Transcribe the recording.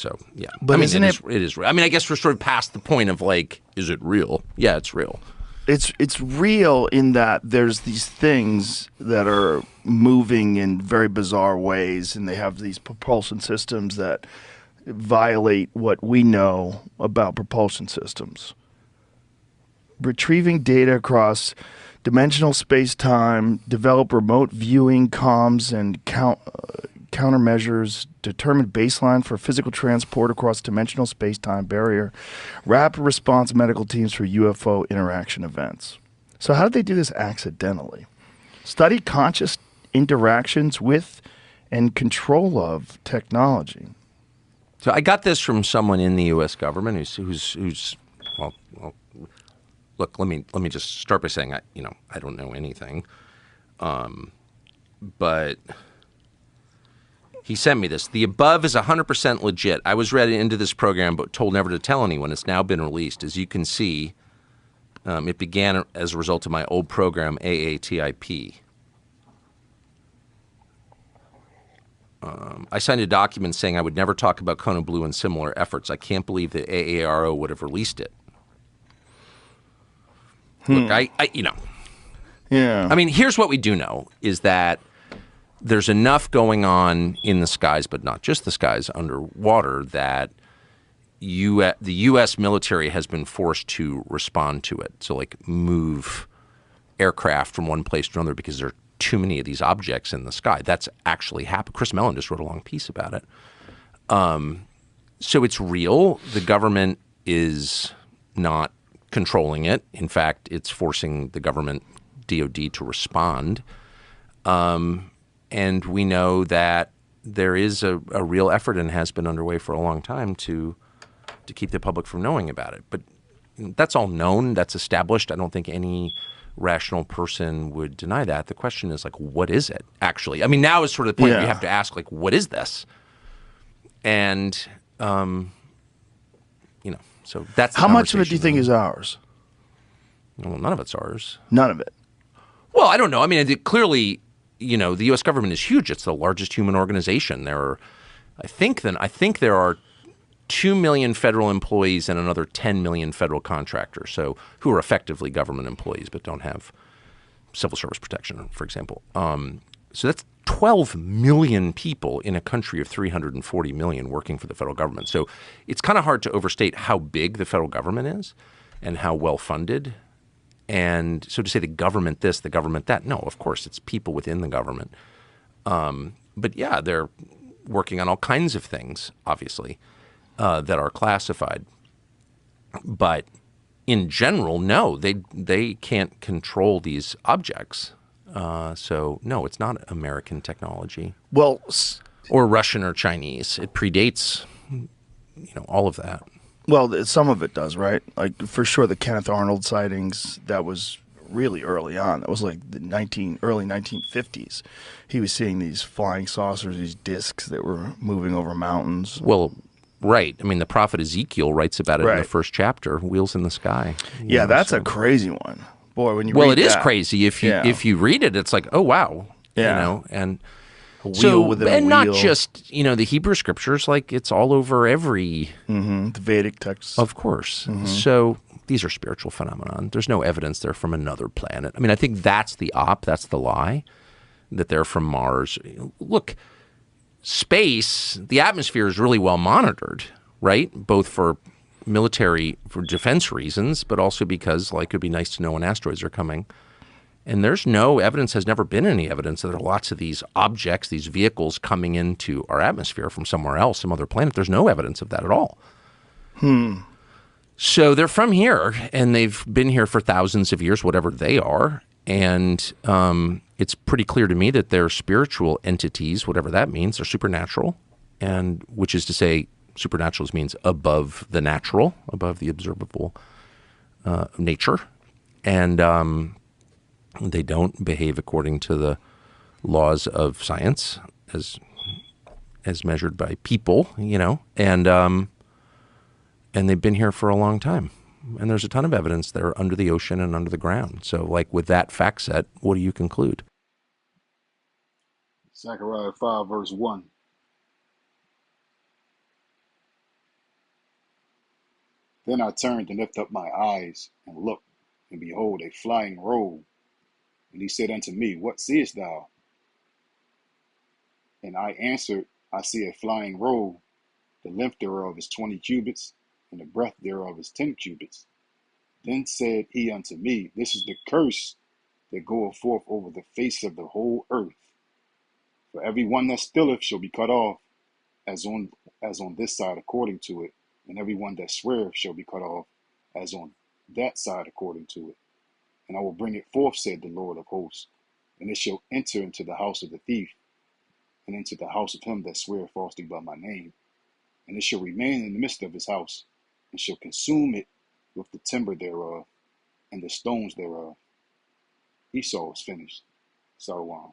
So, yeah. But isn't it is real. I mean, I guess we're sort of past the point of like, is it real? Yeah, it's real. It's real in that there's these things that are moving in very bizarre ways, and they have these propulsion systems that violate what we know about propulsion systems. Retrieving data across dimensional space-time, develop remote viewing, comms, and countermeasures, determine baseline for physical transport across dimensional space-time barrier, rapid response medical teams for UFO interaction events. So how did they do this accidentally? Study conscious interactions with and control of technology. So I got this from someone in the U.S. government who's well, look, let me just start by saying I don't know anything, but he sent me this. The above is 100% legit. I was read into this program but told never to tell anyone. It's now been released. As you can see, it began as a result of my old program, AATIP. I signed a document saying I would never talk about Kona Blue and similar efforts. I can't believe the AARO would have released it. Look, Yeah. I mean, here's what we do know is that there's enough going on in the skies, but not just the skies, underwater, that the U.S. military has been forced to respond to it. So, like, move aircraft from one place to another because there are too many of these objects in the sky. That's actually happened. Chris Mellon just wrote a long piece about it. So it's real. The government is not controlling it. In fact, it's forcing the government, DOD, to respond. And we know that there is a real effort and has been underway for a long time to keep the public from knowing about it. But that's all known. That's established. I don't think any rational person would deny that. The question is, like, what is it actually? I mean, now is sort of the point where you have to ask, like, what is this? And, so that's how much of it do you think is ours? Well, none of it's ours. None of it. Well, I don't know. I mean, clearly, the U.S. government is huge. It's the largest human organization. There are, I think there are 2 million federal employees and another 10 million federal contractors, so who are effectively government employees but don't have civil service protection, for example. So that's 12 million people in a country of 340 million working for the federal government. So it's kind of hard to overstate how big the federal government is and how well funded. And so to say the government this, the government that, no, of course, it's people within the government. But yeah, they're working on all kinds of things, obviously, that are classified. But in general, no, they can't control these objects. So no, it's not American technology. Well, or Russian or Chinese. It predates, all of that. Well, some of it does, right? Like, for sure, the Kenneth Arnold sightings, that was really early on. That was like the early 1950s. He was seeing these flying saucers, these discs that were moving over mountains. Well, right. I mean, the prophet Ezekiel writes about it in the first chapter, Wheels in the Sky. Yeah, that's a crazy one. Boy, when you read Well, it is that, crazy. If you read it, it's like, oh, wow. Yeah. And a wheel within a wheel. not just, the Hebrew scriptures, like it's all over every... Mm-hmm. The Vedic texts. Of course. Mm-hmm. So these are spiritual phenomenon. There's no evidence they're from another planet. I mean, I think that's the that's the lie, that they're from Mars. Look, space, the atmosphere is really well monitored, right? Both for defense reasons, but also because, like, it'd be nice to know when asteroids are coming. And there's no evidence, has never been any evidence that there are lots of these objects, these vehicles coming into our atmosphere from somewhere else, some other planet. There's no evidence of that at all. So they're from here, and they've been here for thousands of years, whatever they are. And it's pretty clear to me that they're spiritual entities, whatever that means. They're supernatural, and which is to say, supernatural means above the natural, above the observable nature. And they don't behave according to the laws of science as measured by people, and they've been here for a long time. And there's a ton of evidence they're under the ocean and under the ground. So, like, with that fact set, what do you conclude? Zechariah 5, verse 1. Then I turned and lifted up my eyes and looked, and behold, a flying roll. And he said unto me, What seest thou? And I answered, I see a flying roll. The length thereof is 20 cubits, and the breadth thereof is 10 cubits. Then said he unto me, This is the curse that goeth forth over the face of the whole earth. For every one that stealeth shall be cut off, as on this side according to it, and every one that sweareth shall be cut off, as on that side according to it. And I will bring it forth, said the Lord of hosts, and it shall enter into the house of the thief, and into the house of him that sweareth falsely by my name, and it shall remain in the midst of his house, and shall consume it with the timber thereof, and the stones thereof. Esau is finished. Salawam.